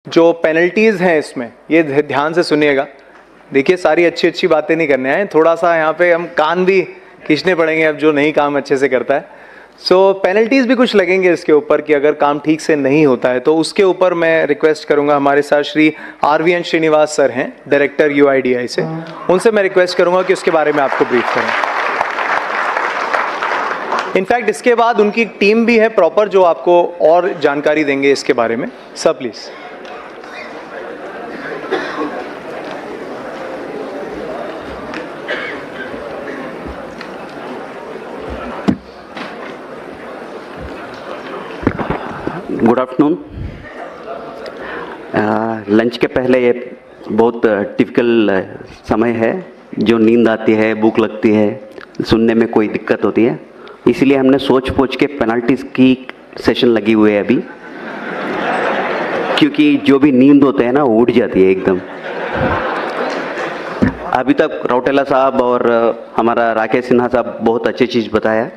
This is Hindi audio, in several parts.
जो पेनल्टीज़ हैं इसमें, ये ध्यान से सुनिएगा। देखिए, सारी अच्छी अच्छी बातें नहीं करने आए, थोड़ा सा यहाँ पे हम कान भी खींचने पड़ेंगे अब जो नहीं काम अच्छे से करता है। सो पेनल्टीज़ भी कुछ लगेंगे इसके ऊपर कि अगर काम ठीक से नहीं होता है तो उसके ऊपर मैं रिक्वेस्ट करूँगा, हमारे साथ श्री RVN श्रीनिवास सर हैं, डायरेक्टर UIDAI से, उनसे मैं रिक्वेस्ट करूँगा कि उसके बारे में आपको ब्रीफ करें। इनफैक्ट इसके बाद उनकी एक टीम भी है प्रॉपर जो आपको और जानकारी देंगे इसके बारे में। Sir please. Good afternoon. Lunch के पहले ये बहुत टिपिकल समय है, जो नींद आती है, भूख लगती है, सुनने में कोई दिक्कत होती है, इसलिए हमने सोच पोच के पेनल्टीज की सेशन लगी हुई है अभी, क्योंकि जो भी नींद होते हैं ना वो उड़ जाती है एकदम। अभी तक रौटेला साहब और हमारा राकेश सिन्हा साहब बहुत अच्छी चीज़ बताया,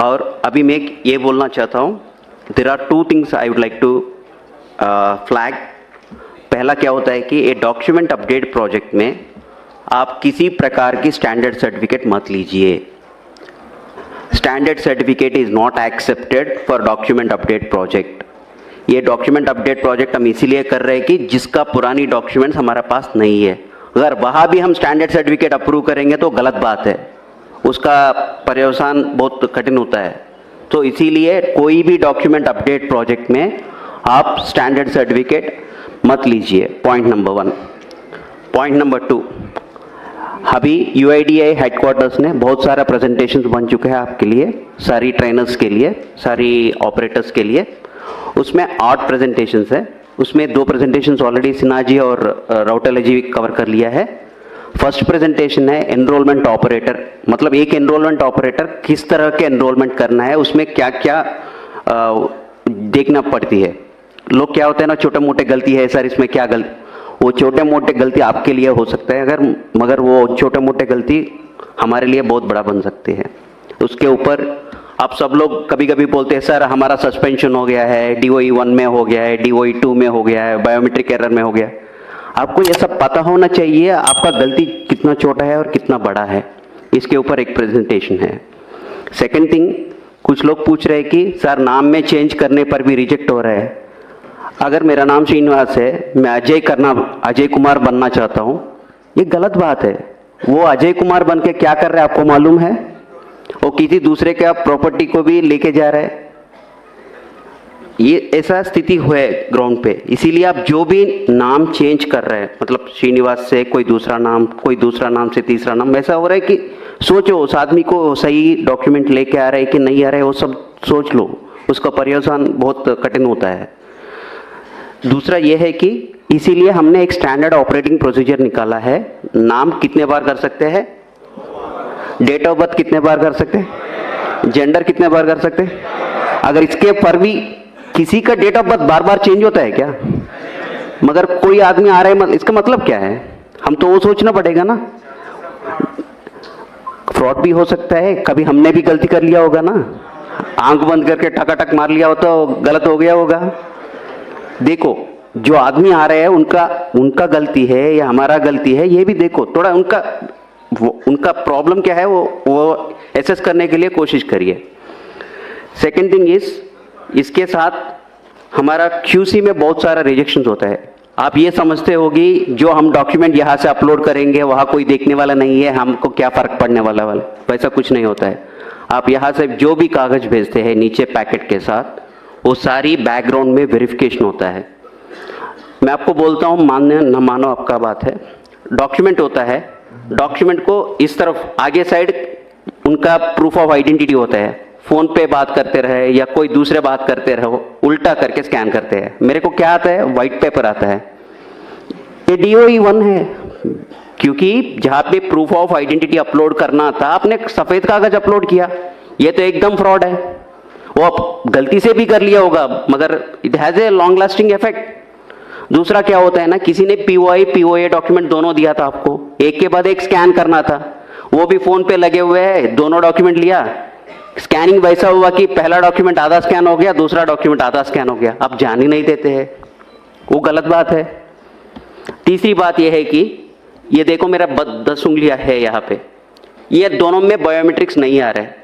और अभी मैं ये बोलना चाहता हूँ, there are two things I would like to flag. पहला क्या होता है कि ये डॉक्यूमेंट अपडेट प्रोजेक्ट में आप किसी प्रकार की स्टैंडर्ड सर्टिफिकेट मत लीजिए। Standard certificate is not accepted for document update project. ये डॉक्यूमेंट अपडेट प्रोजेक्ट हम इसीलिए कर रहे हैं कि जिसका पुरानी डॉक्यूमेंट्स हमारे पास नहीं है, अगर वहाँ भी हम स्टैंडर्ड सर्टिफिकेट अप्रूव करेंगे तो गलत बात है, उसका पर्यवसान बहुत कठिन होता है। तो इसीलिए कोई भी डॉक्यूमेंट अपडेट प्रोजेक्ट में आप स्टैंडर्ड सर्टिफिकेट मत लीजिए, पॉइंट नंबर 1। पॉइंट नंबर 2, अभी UIDAI हेडक्वार्टर्स ने बहुत सारा प्रेजेंटेशंस बन चुके हैं आपके लिए, सारी ट्रेनर्स के लिए, सारी ऑपरेटर्स के लिए। उसमें 8 प्रेजेंटेशंस है, उसमें 2 प्रेजेंटेशंस ऑलरेडी सिन्हा जी और रौटेला जी कवर कर लिया है। फर्स्ट प्रेजेंटेशन है एनरोलमेंट ऑपरेटर, मतलब एक एनरोलमेंट ऑपरेटर किस तरह के एनरोलमेंट करना है, उसमें क्या क्या देखना पड़ती है। लोग क्या होते हैं ना, छोटे मोटे गलती है सर इसमें क्या गलती, वो छोटे मोटे गलती आपके लिए हो सकता है अगर, मगर वो छोटे मोटे गलती हमारे लिए बहुत बड़ा बन सकती है। उसके ऊपर आप सब लोग कभी कभी बोलते हैं सर हमारा सस्पेंशन हो गया है, DOE 1 में हो गया है, DOE 2 में हो गया है, बायोमेट्रिक एरर में हो गया। आपको ये सब पता होना चाहिए आपका गलती कितना छोटा है और कितना बड़ा है, इसके ऊपर एक प्रेजेंटेशन है। सेकंड थिंग, कुछ लोग पूछ रहे हैं कि सर नाम में चेंज करने पर भी रिजेक्ट हो रहा है। अगर मेरा नाम श्रीनिवास है, मैं अजय कुमार बनना चाहता हूँ, ये गलत बात है। वो अजय कुमार बन के क्या कर रहा है आपको मालूम है? वो किसी दूसरे के आप प्रॉपर्टी को भी लेके जा रहे हैं। ये ऐसा स्थिति हुआ है ग्राउंड पे, इसीलिए आप जो भी नाम चेंज कर रहे हैं, मतलब श्रीनिवास से कोई दूसरा नाम से तीसरा नाम, ऐसा हो रहा है कि सोचो उस आदमी को सही डॉक्यूमेंट लेके आ रहे हैं कि नहीं आ रहे, वो सब सोच लो, उसका पर्यवसान बहुत कठिन होता है। दूसरा ये है कि इसीलिए हमने एक स्टैंडर्ड ऑपरेटिंग प्रोसीजर निकाला है। नाम कितने बार कर सकते हैं, डेट ऑफ बर्थ कितने बार कर सकते हैं, जेंडर कितने बार कर सकते हैं। अगर इसके पर भी किसी का डेट ऑफ बर्थ बार बार चेंज होता है क्या, मगर कोई आदमी आ रहा है, इसका मतलब क्या है, हम तो वो सोचना पड़ेगा ना। फ्रॉड भी हो सकता है, कभी हमने भी गलती कर लिया होगा ना, आंख बंद करके टकाटक मार लिया हो तो गलत हो गया होगा। देखो जो आदमी आ रहे हैं उनका गलती है या हमारा गलती है, ये भी देखो थोड़ा, उनका प्रॉब्लम क्या है वो एसेस करने के लिए कोशिश करिए। सेकेंड थिंग इज, इसके साथ हमारा QC में बहुत सारा रिजेक्शन होता है। आप ये समझते होगी जो हम डॉक्यूमेंट यहाँ से अपलोड करेंगे वहाँ कोई देखने वाला नहीं है, हमको क्या फ़र्क पड़ने वाला, वैसा कुछ नहीं होता है। आप यहाँ से जो भी कागज़ भेजते हैं नीचे पैकेट के साथ, वो सारी बैकग्राउंड में वेरिफिकेशन होता है। मैं आपको बोलता हूँ, मानने न मानो आपका बात है, डॉक्यूमेंट होता है, डॉक्यूमेंट को इस तरफ आगे साइड उनका प्रूफ ऑफ आइडेंटिटी होता है, फ़ोन पे बात करते रहे या कोई दूसरे बात करते रहो, उल्टा करके स्कैन करते हैं। मेरे को क्या आता है, वाइट पेपर आता है, ये DOE 1 है, क्योंकि जहाँ पे प्रूफ ऑफ आइडेंटिटी अपलोड करना था आपने सफ़ेद कागज अपलोड किया। ये तो एकदम फ्रॉड है, वो आप गलती से भी कर लिया होगा मगर it has a long lasting effect. दूसरा क्या होता है ना, किसी ने POA डॉक्यूमेंट दोनों दिया था आपको, एक के बाद एक स्कैन करना था, वो भी फ़ोन पे लगे हुए हैं, दोनों डॉक्यूमेंट लिया, स्कैनिंग वैसा हुआ कि पहला डॉक्यूमेंट आधा स्कैन हो गया, दूसरा डॉक्यूमेंट आधा स्कैन हो गया, आप जान ही नहीं देते हैं। वो गलत बात है। तीसरी बात यह है कि ये देखो मेरा 10 उंगलियां है यहाँ पे, ये दोनों में बायोमेट्रिक्स नहीं आ रहा है,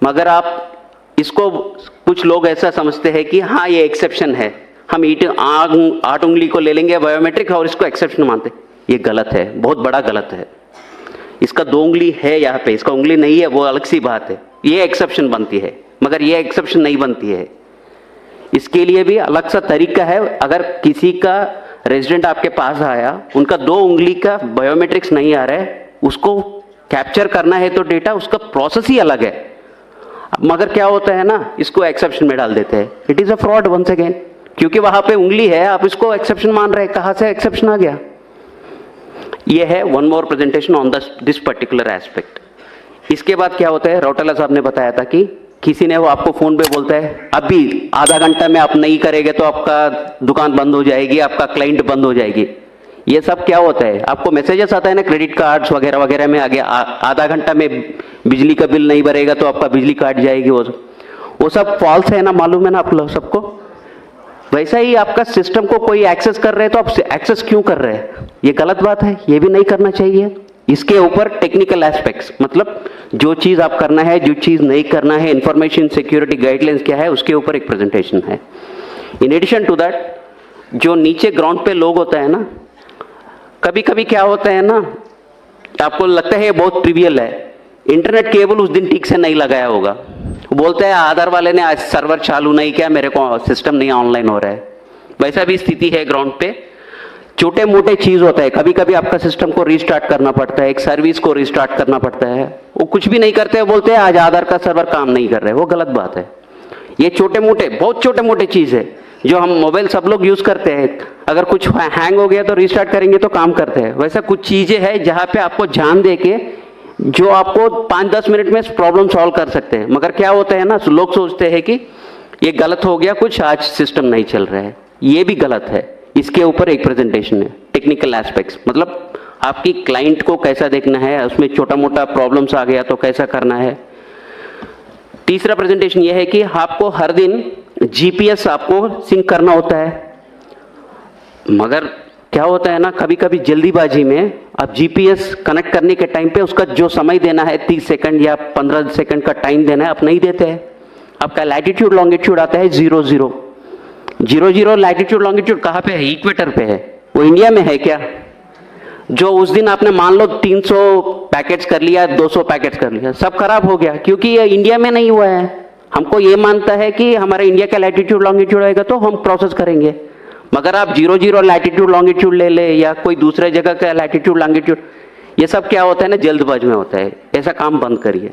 मगर आप इसको कुछ लोग ऐसा समझते हैं कि हाँ ये एक्सेप्शन है, हम 8 उंगली को ले लेंगे बायोमेट्रिक और इसको एक्सेप्शन मानते। ये गलत है, बहुत बड़ा गलत है। इसका 2 उंगली है यहाँ पे, इसका उंगली नहीं है, वो अलग सी बात है, ये एक्सेप्शन बनती है, मगर ये एक्सेप्शन नहीं बनती है। इसके लिए भी अलग सा तरीका है। अगर किसी का रेजिडेंट आपके पास आया, उनका 2 उंगली का बायोमेट्रिक्स नहीं आ रहा है, उसको कैप्चर करना है तो डेटा, उसका प्रोसेस ही अलग है। मगर क्या होता है ना, इसको एक्सेप्शन में डाल देते हैं। It is a fraud once again, क्योंकि वहां पे उंगली है, आप इसको एक्सेप्शन मान रहे हैं, कहां से एक्सेप्शन आ गया। ये है one more presentation on this particular aspect. इसके बाद क्या होता है, रौटेला साहब ने बताया था कि किसी ने वो आपको फोन पे बोलता है अभी आधा घंटा में आप नहीं करेंगे तो आपका दुकान बंद हो जाएगी, आपका क्लाइंट बंद हो जाएगी। ये सब क्या होता है, आपको मैसेजेस आता है ना क्रेडिट कार्ड्स वगैरह वगैरह में, आगे आधा घंटा में बिजली का बिल नहीं भरेगा तो आपका बिजली काट जाएगी। वो सब फॉल्स है ना, मालूम है ना आप लोग सबको। वैसा ही आपका सिस्टम को कोई एक्सेस कर रहे हैं तो आप एक्सेस क्यों कर रहे हैं, ये गलत बात है, ये भी नहीं करना चाहिए। इसके ऊपर टेक्निकल एस्पेक्ट्स, मतलब जो चीज आप करना है, जो चीज नहीं करना है, इंफॉर्मेशन सिक्योरिटी गाइडलाइंस क्या है, उसके ऊपर एक प्रेजेंटेशन है। इन एडिशन टू दैट, जो नीचे ग्राउंड पे लोग होता है ना, कभी कभी क्या होता है ना, आपको लगता है ये बहुत ट्रिवियल है, इंटरनेट केबल उस दिन ठीक से नहीं लगाया होगा, बोलते हैं आधार वाले ने आज सर्वर चालू नहीं किया, मेरे को सिस्टम नहीं ऑनलाइन हो रहा है। वैसा भी स्थिति है ग्राउंड पे। छोटे मोटे चीज होता है, कभी कभी आपका सिस्टम को रीस्टार्ट करना पड़ता है, एक सर्विस को रीस्टार्ट करना पड़ता है, वो कुछ भी नहीं करते, बोलते हैं आज आधार का सर्वर काम नहीं कर रहे, वो गलत बात है। ये छोटे मोटे, बहुत छोटे मोटे चीज है जो हम मोबाइल सब लोग यूज करते हैं, अगर कुछ हैंग हो गया तो रीस्टार्ट करेंगे तो काम करते हैं। वैसा कुछ चीजें हैं जहां पे आपको ध्यान दे के जो आपको 5-10 मिनट में प्रॉब्लम सॉल्व कर सकते हैं। मगर क्या होता है ना, लोग सोचते हैं कि ये गलत हो गया कुछ, आज सिस्टम नहीं चल रहा है, ये भी गलत है। इसके ऊपर एक प्रेजेंटेशन है, टेक्निकल एस्पेक्ट्स, मतलब आपकी क्लाइंट को कैसा देखना है, उसमें छोटा मोटा प्रॉब्लम्स आ गया तो कैसा करना है। तीसरा प्रेजेंटेशन ये है कि आपको हर दिन जीपीएस आपको सिंक करना होता है, मगर क्या होता है ना, कभी कभी जल्दीबाजी में आप जीपीएस कनेक्ट करने के टाइम पे उसका जो समय देना है 30 सेकंड या 15 सेकंड का टाइम देना है, आप नहीं देते हैं। आपका लैटिट्यूड लॉन्गिट्यूड आता है 00 लैटिट्यूड लॉन्गिट्यूड कहाँ पे है, इक्वेटर पे है, वो इंडिया में है क्या। जो उस दिन आपने मान लो 300 पैकेट्स कर लिया, 200 पैकेट्स कर लिया, सब खराब हो गया, क्योंकि ये इंडिया में नहीं हुआ है। हमको ये मानता है कि हमारा इंडिया का लैटिट्यूड लॉन्गिट्यूड आएगा तो हम प्रोसेस करेंगे, मगर आप 00 लैटिट्यूड लॉन्गिट्यूड ले ले या कोई दूसरे जगह का लैटिट्यूड लॉन्गिट्यूड, ये सब क्या होता है ना, जल्दबाजी में होता है। ऐसा काम बंद करिए।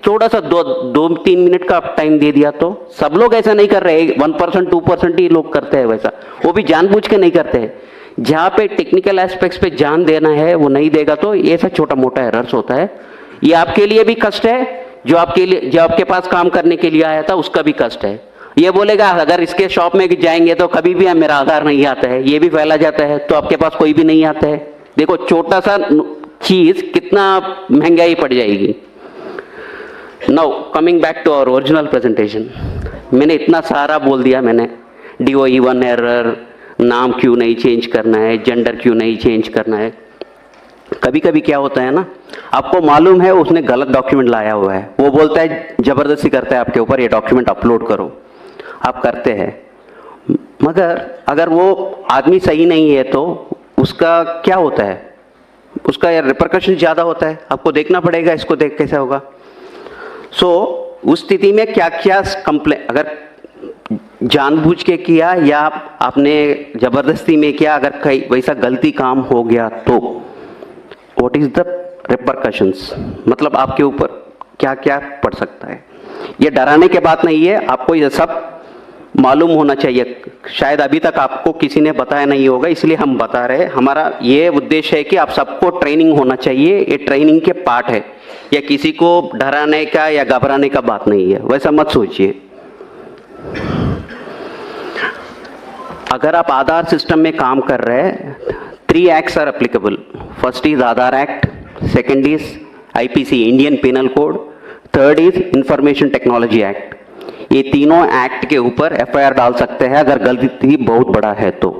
थोड़ा सा 2-3 मिनट का आप टाइम दे दिया तो, सब लोग ऐसा नहीं कर रहे, 1% 2% ही लोग करते हैं वैसा, वो भी जानबूझ के नहीं करते हैं। जहाँ पे टेक्निकल एस्पेक्ट्स पे ध्यान देना है वो नहीं देगा तो ये सब छोटा मोटा एरर्स होता है। ये आपके लिए भी कष्ट है, जो आपके पास काम करने के लिए आया था उसका भी कष्ट है। ये बोलेगा अगर इसके शॉप में जाएंगे तो कभी भी मेरा आधार नहीं आता है, ये भी फैला जाता है, तो आपके पास कोई भी नहीं आता है। देखो छोटा सा चीज कितना महंगाई पड़ जाएगी। Now coming back to our original presentation, मैंने इतना सारा बोल दिया, मैंने DOE1 एरर, नाम क्यों नहीं चेंज करना है, जेंडर क्यों नहीं चेंज करना है। कभी कभी क्या होता है ना, आपको मालूम है उसने गलत डॉक्यूमेंट लाया हुआ है, वो बोलता है जबरदस्ती करता है आपके ऊपर, ये डॉक्यूमेंट अपलोड करो, आप करते हैं, मगर अगर वो आदमी सही नहीं है तो उसका क्या होता है, उसका रिपरकशन ज्यादा होता है, आपको देखना पड़ेगा, इसको देख कैसे होगा। उस स्थिति में क्या क्या कंप्लेन, अगर जानबूझ के किया या आपने जबरदस्ती में किया, अगर कहीं वैसा गलती काम हो गया तो व्हाट इज द रिपरकशंस, मतलब आपके ऊपर क्या क्या पड़ सकता है। ये डराने के बात नहीं है, आपको ये सब मालूम होना चाहिए। शायद अभी तक आपको किसी ने बताया नहीं होगा, इसलिए हम बता रहे हैं। हमारा ये उद्देश्य है कि आप सबको ट्रेनिंग होना चाहिए, ये ट्रेनिंग के पार्ट है, या किसी को डराने का या घबराने का बात नहीं है, वैसा मत सोचिए। अगर आप आधार सिस्टम में काम कर रहे हैं, 3 acts are applicable. First is Aadhaar act, second is IPC Indian penal code, third is information technology act. ये तीनों एक्ट के ऊपर एफआईआर डाल सकते हैं अगर गलती बहुत बड़ा है तो।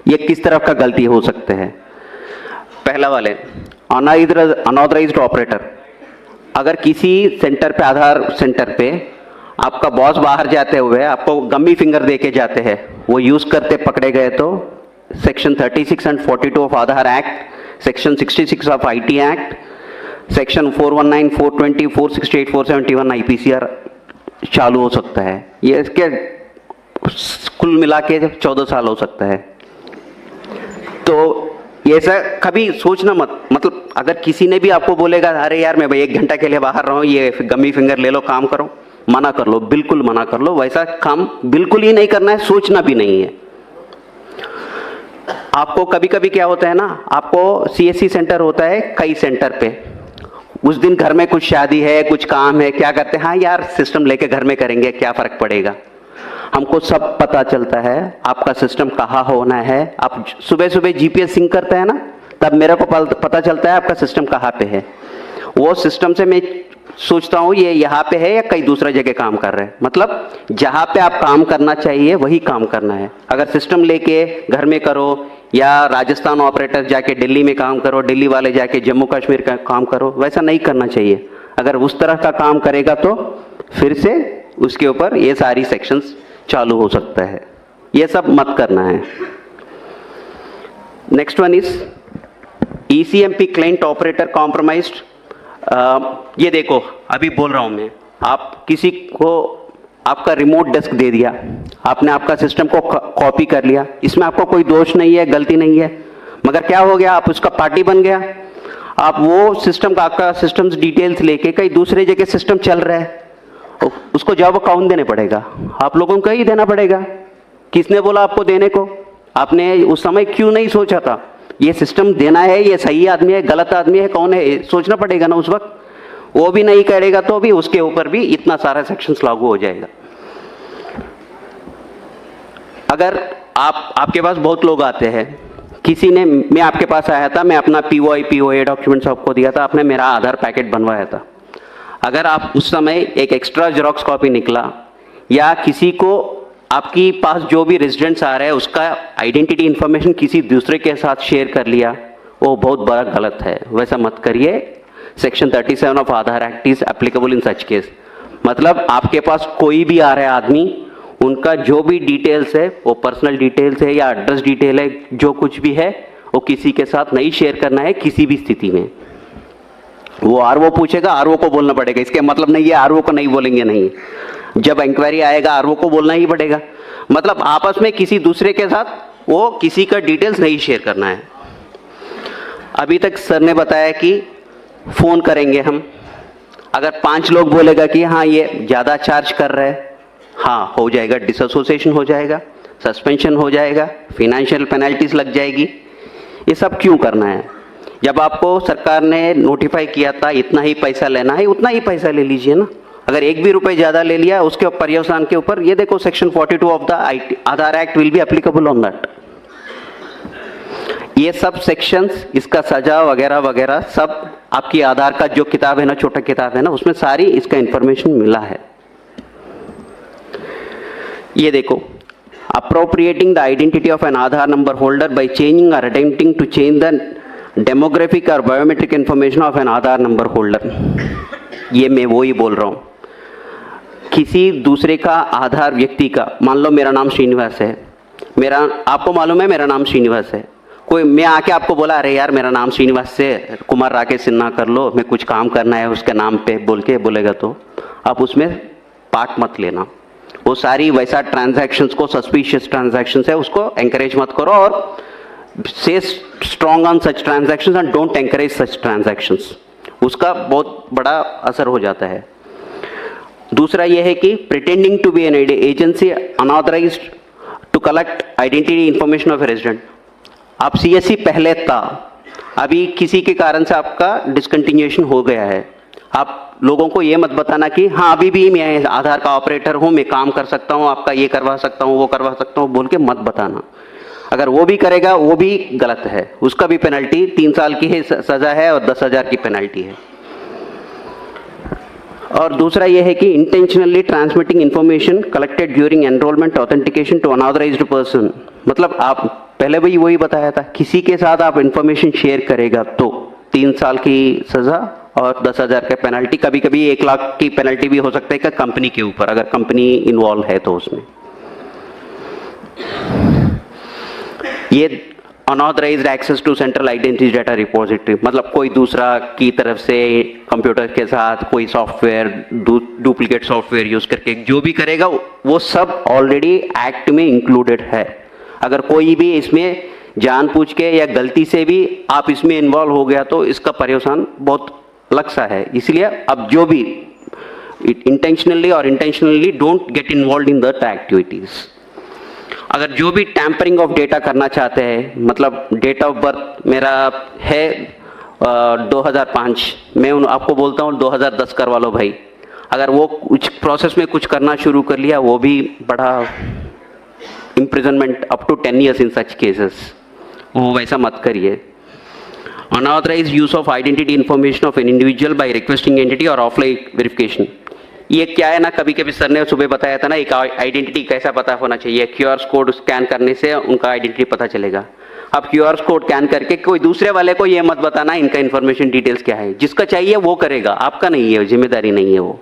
ये किस तरह का गलती हो सकते हैं? पहला वाले अनऑथराइज्ड ऑपरेटर, अगर किसी सेंटर पे, आधार सेंटर पे आपका बॉस बाहर जाते हुए आपको गम्मी फिंगर देके जाते हैं, वो यूज करते पकड़े गए तो section 36 and 42 of Aadhaar act, section 66 of IT act, section 419, 420, 468, 471 आईपीसीआर चालू हो सकता है। ये इसके कुल मिला के 14 साल हो सकता है। तो ये ऐसा कभी सोचना मत, मतलब अगर किसी ने भी आपको बोलेगा अरे यार मैं भाई 1 घंटा के लिए बाहर रहा हूँ, ये गम्मी फिंगर ले लो, काम करो, मना कर लो, बिल्कुल मना कर लो। वैसा काम बिल्कुल ही नहीं करना है, सोचना भी नहीं है। आपको कभी कभी क्या होता है ना, आपको सीएससी सेंटर होता है कई सेंटर पे, उस दिन घर में कुछ शादी है, कुछ काम है, क्या करते हैं, हाँ यार सिस्टम लेके घर में करेंगे, क्या फर्क पड़ेगा। हमको सब पता चलता है आपका सिस्टम कहाँ होना है। आप सुबह सुबह जीपीएस सिंक करते हैं ना, तब मेरे को पता चलता है आपका सिस्टम कहाँ पे है। वो सिस्टम से मैं सोचता हूँ ये यहाँ पे है या कहीं दूसरा जगह काम कर रहे हैं। मतलब जहाँ पे आप काम करना चाहिए वही काम करना है। अगर सिस्टम लेके घर में करो या राजस्थान ऑपरेटर जाके दिल्ली में काम करो, दिल्ली वाले जाके जम्मू कश्मीर का काम करो, वैसा नहीं करना चाहिए। अगर उस तरह का काम करेगा तो फिर से उसके ऊपर ये सारी सेक्शंस चालू हो सकता है। ये सब मत करना है। Next one is ECMP client operator compromised. ये देखो अभी बोल रहा हूं मैं, आप किसी को आपका रिमोट डेस्क दे दिया, आपने आपका सिस्टम को कॉपी कर लिया, इसमें आपको कोई दोष नहीं है, गलती नहीं है, मगर क्या हो गया, आप उसका पार्टी बन गया। आप वो सिस्टम का, आपका सिस्टम्स डिटेल्स लेके कहीं दूसरे जगह सिस्टम चल रहा है, उसको जवाब कौन देने पड़ेगा? आप लोगों को ही देना पड़ेगा। किसने बोला आपको देने को? आपने उस समय क्यों नहीं सोचा था ये सिस्टम देना है, ये सही आदमी है, गलत आदमी है, कौन है, सोचना पड़ेगा ना उस वक्त। वो भी नहीं करेगा तो भी उसके ऊपर भी इतना सारा सेक्शंस लागू हो जाएगा। अगर आपके पास बहुत लोग आते हैं, किसी ने, मैं आपके पास आया था, मैं अपना पीओए डॉक्यूमेंट्स आपको दिया था, आपने मेरा आधार पैकेट बनवाया था। अगर आप उस समय एक एक्स्ट्रा जेरोक्स कॉपी निकला या किसी को आपकी पास जो भी रेजिडेंट्स आ रहे हैं उसका आइडेंटिटी इंफॉर्मेशन किसी दूसरे के साथ शेयर कर लिया, वो बहुत बड़ा गलत है। वैसा मत करिए। Section 37 of Aadhaar act is applicable in such case. मतलब आपके पास कोई भी आ रहा है आदमी, उनका जो भी डिटेल्स है, वो पर्सनल डिटेल्स है या एड्रेस डिटेल है, जो कुछ भी है वो किसी के साथ नहीं शेयर करना है किसी भी स्थिति में। वो आरओ पूछेगा, आरओ को बोलना पड़ेगा। इसके मतलब नहीं है आरओ को नहीं बोलेंगे, नहीं, जब इंक्वायरी आएगा आरओ को बोलना ही पड़ेगा। मतलब आपस में किसी दूसरे के साथ वो किसी का डिटेल्स नहीं शेयर करना है। अभी तक सर ने बताया कि फोन करेंगे हम, अगर 5 लोग बोलेगा कि हाँ ये ज्यादा चार्ज कर रहे हैं, हाँ हो जाएगा, डिसएसोसिएशन हो जाएगा, सस्पेंशन हो जाएगा, फाइनेंशियल पेनल्टीज लग जाएगी। ये सब क्यों करना है? जब आपको सरकार ने नोटिफाई किया था इतना ही पैसा लेना है, उतना ही पैसा ले लीजिए ना। अगर 1 भी रुपए ज्यादा ले लिया उसके पर्यवसान के ऊपर, ये देखो section 42 of the Aadhaar act will be applicable on that. ये सब सेक्शंस, इसका सजा वगैरह वगैरह सब आपकी आधार का जो किताब है ना, छोटा किताब है ना, उसमें सारी इसका इंफॉर्मेशन मिला है। ये देखो, appropriating the identity of an Aadhaar number holder by changing or attempting to change the demographic or biometric information of an Aadhaar number holder। ये मैं वो ही बोल रहा हूँ, किसी दूसरे का आधार व्यक्ति का, मान लो मेरा नाम श्रीनिवास है, मेरा, आपको मालूम है मेरा नाम श्रीनिवास है, कोई मैं आके आपको बोला अरे यार मेरा नाम श्रीनिवास से कुमार राकेश सिन्हा कर लो, मैं कुछ काम करना है उसके नाम पे बोल के बोलेगा, तो आप उसमें पार्ट मत लेना। वो सारी वैसा ट्रांजैक्शंस को, सस्पिशियस ट्रांजैक्शंस है, उसको एंकरेज मत करो और से strong on such transactions and don't encourage such transactions. उसका बहुत बड़ा असर हो जाता है। दूसरा यह है कि pretending to be an agency unauthorised to collect identity information of a resident. आप सीएससी पहले था, अभी किसी के कारण से आपका डिसकंटिन्यूएशन हो गया है, आप लोगों को ये मत बताना कि हाँ अभी भी मैं आधार का ऑपरेटर हूँ, मैं काम कर सकता हूँ, आपका ये करवा सकता हूँ, वो करवा सकता हूँ बोल के मत बताना। अगर वो भी करेगा वो भी गलत है, उसका भी पेनल्टी 3 साल की है सजा है और 10,000 की पेनल्टी है। और दूसरा ये है कि intentionally transmitting information collected during enrolment authentication to unauthorised person, मतलब आप पहले भी वही बताया था, किसी के साथ आप इंफॉर्मेशन शेयर करेगा तो 3 साल की सजा और 10,000 का पेनल्टी, कभी कभी 1 लाख की पेनल्टी भी हो सकता है कि कंपनी के ऊपर, अगर कंपनी इन्वॉल्व है तो उसमें। ये unauthorised access to central identity data repository, मतलब कोई दूसरा की तरफ से कंप्यूटर के साथ कोई सॉफ्टवेयर डुप्लीकेट सॉफ्टवेयर यूज करके जो भी करेगा वो सब ऑलरेडी एक्ट में इंक्लूडेड है। अगर कोई भी इसमें जानबूझ के या गलती से भी आप इसमें इन्वॉल्व हो गया तो इसका पर्यवसान बहुत अलग सा है। इसलिए अब जो भी इंटेंशनली और intentionally don't get involve in that activities. अगर जो भी टैंपरिंग ऑफ डेटा करना चाहते हैं, मतलब डेट ऑफ बर्थ मेरा है 2005, मैं आपको बोलता हूँ 2010 करवा लो भाई, अगर वो कुछ प्रोसेस में कुछ करना शुरू कर लिया वो भी बड़ा imprisonment up to 10 years in such cases, वो वैसा मत करिए। Unauthorized use of identity information of an individual by requesting entity or offline verification, ये क्या है ना, कभी कभी सर ने सुबह बताया था ना एक आइडेंटिटी कैसा पता होना चाहिए, QR कोड स्कैन करने से उनका आइडेंटिटी पता चलेगा। अब QR कोड स्कैन करके कोई दूसरे वाले को ये मत बताना इनका इन्फॉर्मेशन डिटेल्स क्या है, जिसका चाहिए वो करेगा, आपका नहीं है, जिम्मेदारी नहीं है वो।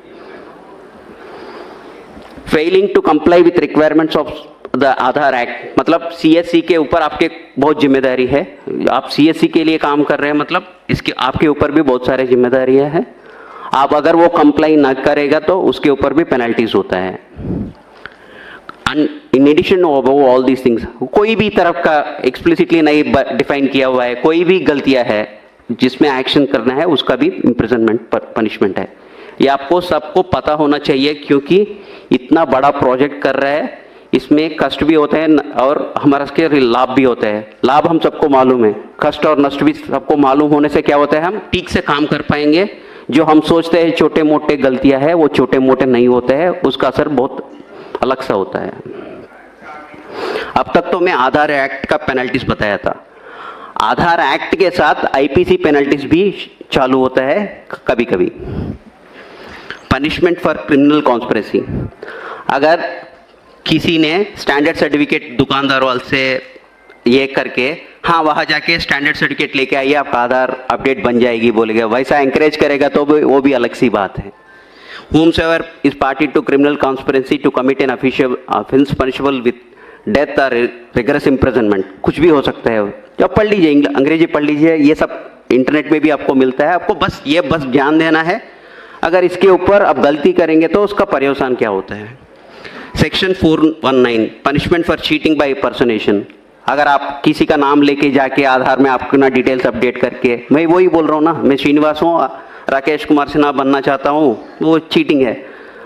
Failing to comply with requirements of the Aadhaar act, मतलब CSC के ऊपर आपके बहुत जिम्मेदारी है, आप CSC के लिए काम कर रहे हैं, मतलब इसके आपके ऊपर भी बहुत सारे जिम्मेदारियां हैं। आप अगर वो कंप्लाई ना करेगा तो उसके ऊपर भी पेनल्टीज होता है। In addition all these things, कोई भी तरफ का एक्सप्लिसिटली नहीं डिफाइन किया हुआ है, कोई भी गलतियां है जिसमें एक्शन करना है उसका भी इम्प्रिजनमेंट पनिशमेंट है। ये आपको सबको पता होना चाहिए, क्योंकि इतना बड़ा प्रोजेक्ट कर रहा है, इसमें कष्ट भी होते हैं और हमारा इसके लाभ भी होते हैं। लाभ हम सबको मालूम है, कष्ट और नष्ट भी सबको मालूम होने से क्या होता है, हम ठीक से काम कर पाएंगे। जो हम सोचते हैं छोटे मोटे गलतियां है वो छोटे मोटे नहीं होते हैं, उसका असर बहुत अलग सा होता है। अब तक तो मैं आधार एक्ट का पेनल्टीज बताया था, आधार एक्ट के साथ IPC पेनल्टीज भी चालू होता है कभी कभी। पनिशमेंट फॉर क्रिमिनल कॉन्स्पिरेसी, अगर किसी ने स्टैंडर्ड सर्टिफिकेट दुकानदार वाले से ये करके, हाँ वहाँ जाके स्टैंडर्ड सर्टिफिकेट लेके आइए आपका आधार अपडेट बन जाएगी बोलेगा, वैसा एंकरेज करेगा तो वो भी अलग सी बात है। Whomsoever is party to criminal conspiracy to commit an offense punishable with death or rigorous imprisonment, कुछ भी हो सकता है। जब पढ़ लीजिए, अंग्रेजी पढ़ लीजिए, ये सब इंटरनेट में भी आपको मिलता है, आपको बस ध्यान देना है। अगर इसके ऊपर आप गलती करेंगे तो उसका पर्यवसान क्या होता है। Section 419 punishment for cheating by personation, अगर आप किसी का नाम लेके जाके आधार में अपना डिटेल्स अपडेट करके, मैं वही बोल रहा हूँ ना, मैं श्रीनिवास हूँ, राकेश कुमार सिन्हा बनना चाहता हूँ, वो चीटिंग है।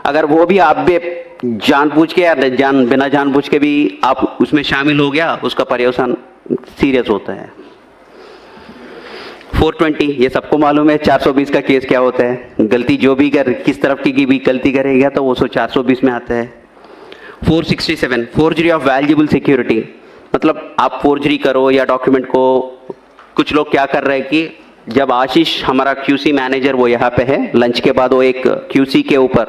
अगर वो भी आप भी जानबूझ के या बिना जानबूझ के भी आप उसमें शामिल हो गया, उसका पर्यवसान सीरियस होता है। 420 ये सबको मालूम है, 420 का केस क्या होता है, गलती जो भी किस तरफ की भी गलती करेगा तो वो 420 में आता है। 467 फोर्जरी ऑफ वैल्यूएबल सिक्योरिटी, मतलब आप फोर्जरी करो या डॉक्यूमेंट को, कुछ लोग क्या कर रहे हैं कि जब आशीष हमारा QC मैनेजर वो यहाँ पे है, लंच के बाद वो एक QC के ऊपर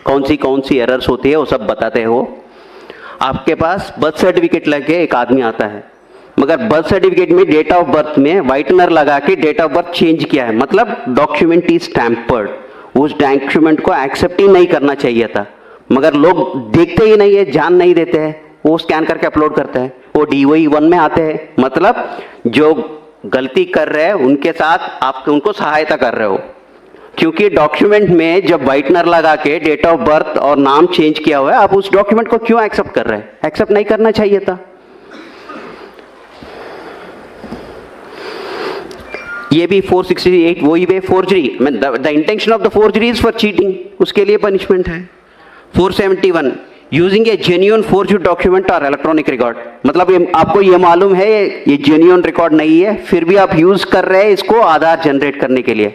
कौन सी एरर्स होती है वो सब बताते हैं। वो आपके पास बर्थ सर्टिफिकेट लगे एक आदमी आता है, मगर बर्थ सर्टिफिकेट में डेट ऑफ बर्थ में व्हाइटनर लगा के डेट ऑफ बर्थ चेंज किया है, मतलब डॉक्यूमेंट इज टैम्पर्ड। उस डॉक्यूमेंट को एक्सेप्ट ही नहीं करना चाहिए था, मगर लोग देखते ही नहीं है, ध्यान नहीं देते हैं, वो स्कैन करके अपलोड करते हैं, वो DOE 1 में आते हैं। मतलब जो गलती कर रहे हैं उनके साथ आप उनको सहायता कर रहे हो, क्योंकि डॉक्यूमेंट में जब व्हाइटनर लगा के डेट ऑफ बर्थ और नाम चेंज किया हुआ है, आप उस डॉक्यूमेंट को क्यों एक्सेप्ट कर रहे हैं? एक्सेप्ट नहीं करना चाहिए था। ये भी 468 वही है, forgery, the intention of the forgery is for cheating, उसके लिए पनिशमेंट है। 471 यूजिंग ए जेन्युइन फोर्ज्ड डॉक्यूमेंट और इलेक्ट्रॉनिक रिकॉर्ड, मतलब आपको ये मालूम है ये जेन्युइन रिकॉर्ड नहीं है, फिर भी आप यूज कर रहे हैं इसको आधार जनरेट करने के लिए।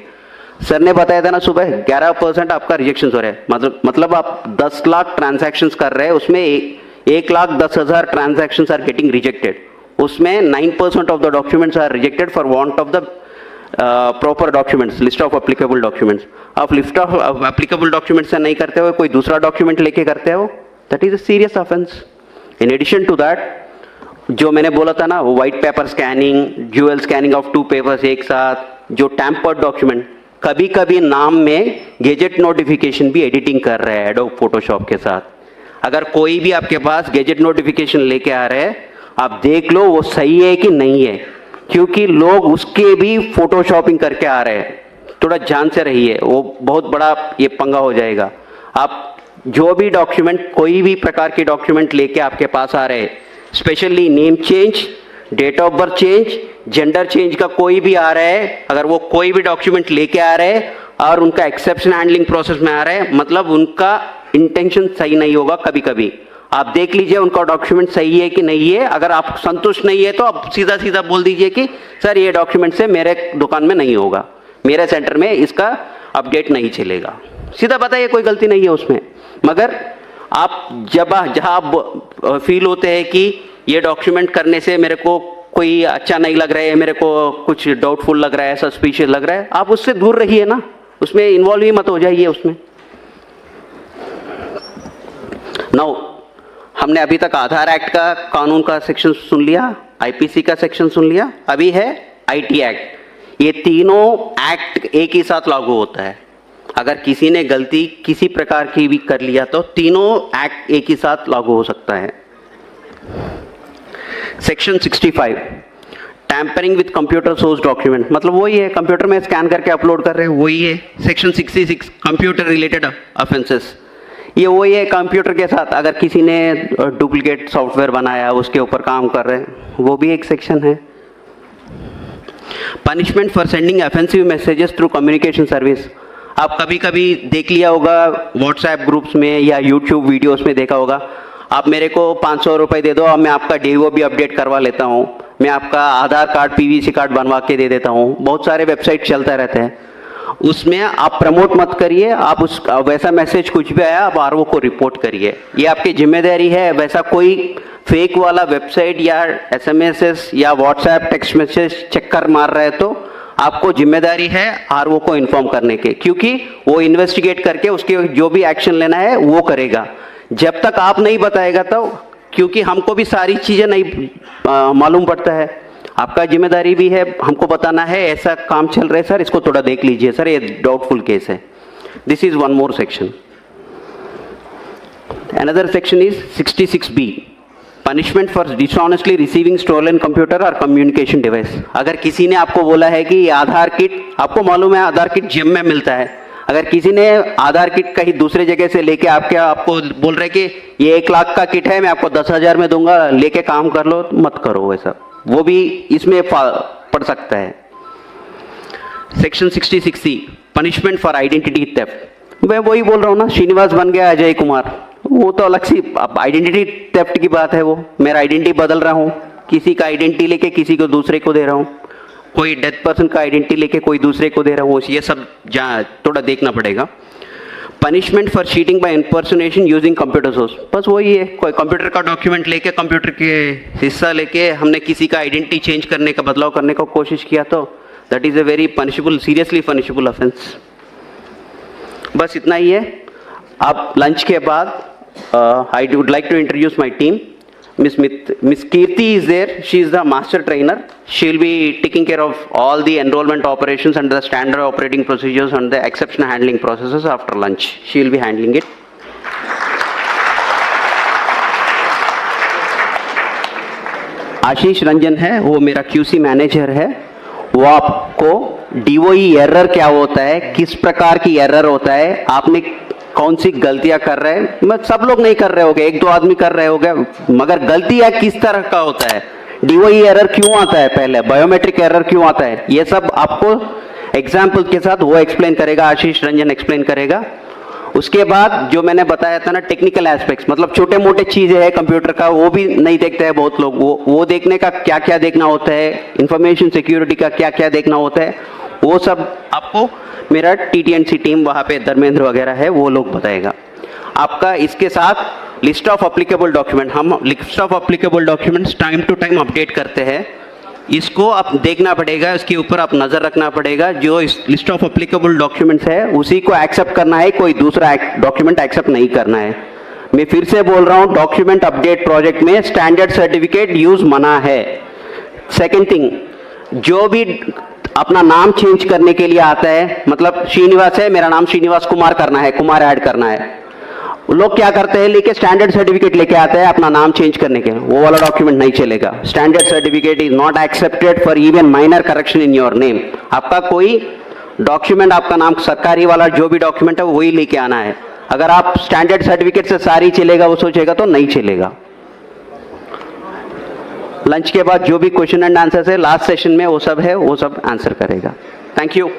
सर ने बताया था ना सुबह 11% आपका रिजेक्शन हो रहा है, मतलब आप 10 लाख ट्रांजैक्शंस कर रहे हैं, उसमें 1,10,000 ट्रांजैक्शंस आर गेटिंग रिजेक्टेड, उसमें 9% of the documents are rejected for want of the proper documents, list of applicable documents. आप लिस्ट ऑफ एप्लीकेबल डॉक्यूमेंट्स से नहीं करते हो, कोई दूसरा डॉक्यूमेंट लेके करते हो, that is a serious offence. In addition to that, जो मैंने बोला था ना, वो white paper scanning, dual scanning of 2 papers एक साथ, जो टैम्पर्ड डॉक्यूमेंट, कभी कभी नाम में गैजेट नोटिफिकेशन भी एडिटिंग कर रहे हैं एडोब फोटोशॉप के साथ। अगर कोई भी आपके पास गैजेट नोटिफिकेशन लेके आ रहे हैं, आप देख लो वो सही है कि नहीं है, क्योंकि लोग उसके भी फोटोशॉपिंग करके आ रहे हैं। थोड़ा ध्यान से रहिए, वो बहुत बड़ा ये पंगा हो जाएगा। आप जो भी डॉक्यूमेंट, कोई भी प्रकार के डॉक्यूमेंट लेके आपके पास आ रहे हैं, specially name change, date of birth change, gender change का कोई भी आ रहा है, अगर वो कोई भी डॉक्यूमेंट लेके आ रहे हैं और उनका एक्सेप्शन हैंडलिंग प्रोसेस में आ रहे हैं, मतलब उनका इंटेंशन सही नहीं होगा। कभी कभी आप देख लीजिए उनका डॉक्यूमेंट सही है कि नहीं है। अगर आप संतुष्ट नहीं है तो आप सीधा सीधा बोल दीजिए कि सर ये डॉक्यूमेंट से मेरे दुकान में नहीं होगा, मेरे सेंटर में इसका अपडेट नहीं चलेगा। सीधा बताइए, कोई गलती नहीं है उसमें। मगर आप जहाँ आप फील होते हैं कि ये डॉक्यूमेंट करने से मेरे को कोई अच्छा नहीं लग रहा है, मेरे को कुछ डाउटफुल लग रहा है, सस्पिशियस लग रहा है, आप उससे दूर रहिए ना, उसमें इन्वॉल्व ही मत हो जाइए उसमें। नाउ, हमने अभी तक आधार एक्ट का कानून का सेक्शन सुन लिया, आईपीसी का सेक्शन सुन लिया, अभी है आईटी एक्ट। ये तीनों एक्ट एक ही साथ लागू होता है। अगर किसी ने गलती किसी प्रकार की भी कर लिया तो तीनों एक्ट एक ही साथ लागू हो सकता है। Section 65, tampering with computer source document, मतलब वही है, कंप्यूटर में स्कैन करके अपलोड कर रहे हैं, वही है। सेक्शन 66, कंप्यूटर रिलेटेड ऑफेंसेस, ये वही है। कंप्यूटर के साथ अगर किसी ने डुप्लीकेट सॉफ्टवेयर बनाया, उसके ऊपर काम कर रहे हैं, वो भी एक सेक्शन है। Punishment for sending offensive messages through communication service, आप कभी कभी देख लिया होगा व्हाट्सएप ग्रुप्स में या यूट्यूब वीडियोस में देखा होगा, आप मेरे को 500 रुपये दे दो और मैं आपका DO भी अपडेट करवा लेता हूँ, मैं आपका आधार कार्ड PVC कार्ड बनवा के दे देता हूँ। बहुत सारे वेबसाइट चलते रहते हैं, उसमें आप प्रमोट मत करिए। आप उस वैसा मैसेज कुछ भी आया आप RO को रिपोर्ट करिए, ये आपकी जिम्मेदारी है। वैसा कोई फेक वाला वेबसाइट या SMS या व्हाट्सएप टेक्स्ट मैसेज चक्कर मार रहे तो आपको जिम्मेदारी है RO को इन्फॉर्म करने के, क्योंकि वो इन्वेस्टिगेट करके उसके जो भी एक्शन लेना है वो करेगा। जब तक आप नहीं बताएगा तो, क्योंकि हमको भी सारी चीज़ें नहीं मालूम पड़ता है, आपका जिम्मेदारी भी है, हमको बताना है ऐसा काम चल रहा है सर, इसको थोड़ा देख लीजिए सर, ये डाउटफुल केस है। This is one more section. Another section is 66B, punishment for dishonestly receiving stolen computer और कम्युनिकेशन डिवाइस। अगर किसी ने आपको बोला है कि आधार किट, आपको मालूम है आधार किट जिम में मिलता है, अगर किसी ने आधार किट कहीं दूसरे जगह से लेके आपको बोल रहे कि ये 1 लाख का किट है, मैं आपको 10,000 में दूंगा, लेके काम कर लो, मत करो वैसा, वो भी इसमें पड़ सकता है। Section 66C, punishment for identity theft. मैं वही बोल रहा हूँ ना, श्रीनिवास बन गया अजय कुमार, वो तो अलग सी आइडेंटिटी थेफ्ट की बात है। वो मेरा आइडेंटिटी बदल रहा हूँ, किसी का आइडेंटिटी लेके किसी को दूसरे को दे रहा हूँ, कोई डेथ पर्सन का आइडेंटिटी लेके कोई दूसरे को दे रहा हूँ, ये सब थोड़ा देखना पड़ेगा। Punishment for cheating by impersonation using computer source, बस वही है, कोई कंप्यूटर का डॉक्यूमेंट लेके, कंप्यूटर के हिस्सा लेके हमने किसी का आइडेंटिटी चेंज करने का, बदलाव करने का कोशिश किया तो that is a very punishable, seriously punishable offence. बस इतना ही है। अब लंच के बाद I would like to introduce my team. Miss Kirti is there. She is the master trainer. She will be taking care of all the enrollment operations and the standard operating procedures and the exception handling processes after lunch. She will be handling it. आशीष रंजन है, वो मेरा QC मैनेजर है। वो आपको DOE एरर क्या होता है, किस प्रकार की एरर होता है, आपने कौन सी गलतियां कर रहे हैं, मैं सब लोग नहीं कर रहे होंगे, 1-2 आदमी कर रहे होंगे, मगर गलतियां किस तरह का होता है, DOE एरर क्यों आता है, पहले बायोमेट्रिक एरर क्यों आता है, ये सब आपको एग्जाम्पल के साथ वो एक्सप्लेन करेगा, आशीष रंजन एक्सप्लेन करेगा। उसके बाद जो मैंने बताया था ना टेक्निकल एस्पेक्ट्स, मतलब छोटे मोटे चीजें हैं कंप्यूटर का, वो भी नहीं देखते हैं बहुत लोग, वो देखने का क्या क्या देखना होता है, इंफॉर्मेशन सिक्योरिटी का क्या क्या देखना होता है, वो सब आपको मेरा TTNC टीम वहाँ पे धर्मेंद्र वगैरह है, वो लोग बताएगा आपका। इसके साथ लिस्ट ऑफ अप्लीकेबल डॉक्यूमेंट, हम list of applicable documents time to time update करते हैं। इसको आप देखना पड़ेगा, इसके ऊपर आप नज़र रखना पड़ेगा। जो इस लिस्ट ऑफ एप्लीकेबल डॉक्यूमेंट्स है उसी को एक्सेप्ट करना है, कोई दूसरा डॉक्यूमेंट एक्सेप्ट नहीं करना है। मैं फिर से बोल रहा हूँ, डॉक्यूमेंट अपडेट प्रोजेक्ट में स्टैंडर्ड सर्टिफिकेट यूज मना है। सेकेंड थिंग, जो भी अपना नाम चेंज करने के लिए आता है, मतलब श्रीनिवास है, मेरा नाम श्रीनिवास कुमार करना है, कुमार ऐड करना है, लोग क्या करते हैं, लेके स्टैंडर्ड सर्टिफिकेट लेके आते हैं अपना नाम चेंज करने के, वो वाला डॉक्यूमेंट नहीं चलेगा। Standard certificate is not accepted for even minor correction in your name. आपका कोई डॉक्यूमेंट, आपका नाम सरकारी वाला जो भी डॉक्यूमेंट है वही लेके आना है। अगर आप स्टैंडर्ड सर्टिफिकेट से सारी चलेगा वो सोचेगा तो नहीं चलेगा। लंच के बाद जो भी क्वेश्चन एंड आंसर है लास्ट सेशन में वो सब है, वो सब आंसर करेगा। Thank you.